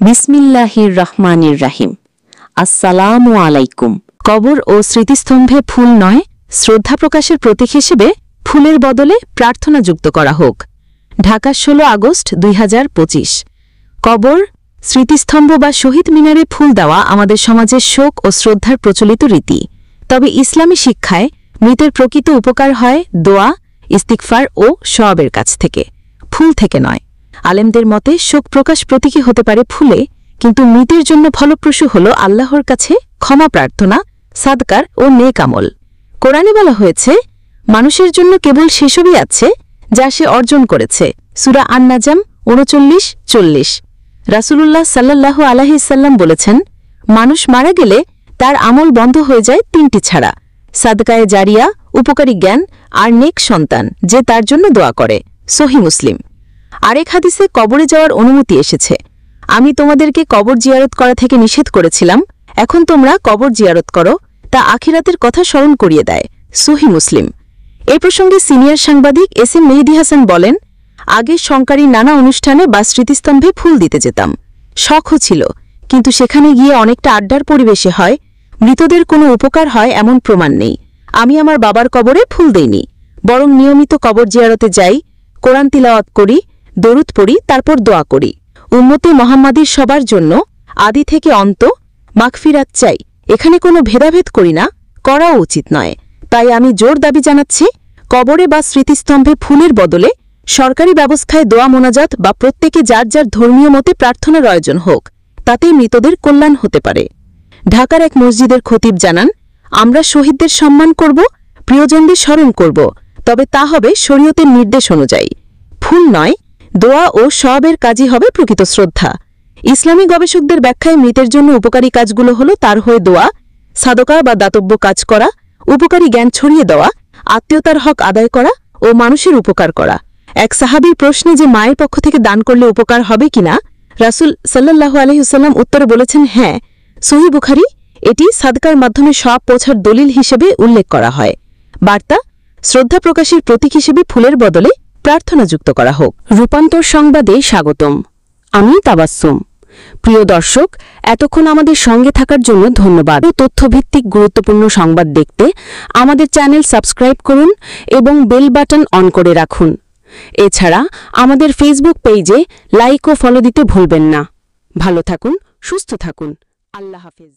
বিসমিল্লাহির রহমানির রাহিম। আসসালামু আলাইকুম। কবর ও স্মৃতিস্তম্ভে ফুল নয়, শ্রদ্ধা প্রকাশের প্রতীক হিসেবে ফুলের বদলে প্রার্থনা যুক্ত করা হোক। ঢাকা 16 আগস্ট 2025। কবর, স্মৃতিস্তম্ভ বা শহীদ মিনারে ফুল দেওয়া আমাদের সমাজের শোক ও শ্রদ্ধার প্রচলিত রীতি। তবে ইসলামী শিক্ষায় মৃতের প্রকৃত উপকার হয় দোয়া, ইস্তিগফার ও সওয়াবের কাছ থেকে, ফুল থেকে নয়। আলেমদের মতে শোক প্রকাশ প্রতীকী হতে পারে ফুলে, কিন্তু মৃতের জন্য ফলপ্রসূ হল আল্লাহর কাছে ক্ষমা প্রার্থনা, সাদকার ও নেক আমল। কোরআনে বলা হয়েছে, মানুষের জন্য কেবল সেসবই আছে যা সে অর্জন করেছে। সূরা আন-নাজম 39-40। রাসূলুল্লাহ সাল্লাল্লাহু আলাইহি সাল্লাম বলেছেন, মানুষ মারা গেলে তার আমল বন্ধ হয়ে যায় তিনটি ছাড়া: সাদকায়ে জারিয়া, উপকারী জ্ঞান আর নেক সন্তান যে তার জন্য দোয়া করে। সহিহ মুসলিম। আরেক হাদিসে কবরে যাওয়ার অনুমতি এসেছে। আমি তোমাদেরকে কবর জিয়ারত করা থেকে নিষেধ করেছিলাম, এখন তোমরা কবর জিয়ারত করো, তা আখিরাতের কথা স্মরণ করিয়ে দেয়। সহিহ মুসলিম। এই প্রসঙ্গে সিনিয়র সাংবাদিক এস.এম. মেহেদী হাসান বলেন, আগে সংকারী নানা অনুষ্ঠানে বা স্মৃতিস্তম্ভে ফুল দিতে যেতাম, শখও ছিল, কিন্তু সেখানে গিয়ে অনেকটা আড্ডার পরিবেশে হয়, মৃতদের কোনো উপকার হয় এমন প্রমাণ নেই। আমি আমার বাবার কবরে ফুল দেইনি, বরং নিয়মিত কবর জিয়ারতে যাই, কোরআন তিলাওয়াত করি, দরুদ পড়ি, তারপর দোয়া করি। উম্মতে মুহাম্মাদীর সবার জন্য আদি থেকে অন্ত মাগফিরাত চাই। এখানে কোনো ভেদাভেদ করি না, করাও উচিত নয়। তাই আমি জোর দাবি জানাচ্ছি, কবরে বা স্মৃতিস্তম্ভে ফুলের বদলে সরকারি ব্যবস্থায় দোয়া মোনাজাত বা প্রত্যেকে যার যার ধর্মীয় মতে প্রার্থনার আয়োজন হোক, তাতেই মৃতদের কল্যাণ হতে পারে। ঢাকার এক মসজিদের খতিব জানান, আমরা শহীদদের সম্মান করব, প্রিয়জনদের স্মরণ করব, তবে তা হবে শরীয়তের নির্দেশ অনুযায়ী। ফুল নয়, দোয়া ও সওয়াবের কাজই হবে প্রকৃত শ্রদ্ধা। ইসলামী গবেষকদের ব্যাখ্যায় মৃতের জন্য উপকারী কাজগুলো হল তার হয়ে দোয়া, সাদকা বা দাতব্য কাজ করা, উপকারী জ্ঞান ছড়িয়ে দেওয়া, আত্মীয়তার হক আদায় করা ও মানুষের উপকার করা। এক সাহাবীর প্রশ্নে যে মায়ের পক্ষ থেকে দান করলে উপকার হবে কিনা, রাসূল সাল্লাল্লাহু আলাইহি ওয়াসাল্লাম উত্তরে বলেছেন, হ্যাঁ। সহিহ বুখারী। এটি সাদকার মাধ্যমে সওয়াব পৌঁছার দলিল হিসেবে উল্লেখ করা হয়। বার্তা, শ্রদ্ধা প্রকাশের প্রতীক হিসেবে ফুলের বদলে প্রার্থনা যুক্ত করা হোক। রূপান্তর সংবাদে স্বাগতম। আমি তাবাসসুম। প্রিয় দর্শক, এতক্ষণ আমাদের সঙ্গে থাকার জন্য ধন্যবাদ। তথ্যভিত্তিক গুরুত্বপূর্ণ সংবাদ দেখতে আমাদের চ্যানেল সাবস্ক্রাইব করুন এবং বেল বাটন অন করে রাখুন। এছাড়া আমাদের ফেসবুক পেজে লাইক ও ফলো দিতে ভুলবেন না। ভালো থাকুন, সুস্থ থাকুন। আল্লাহ হাফেজ।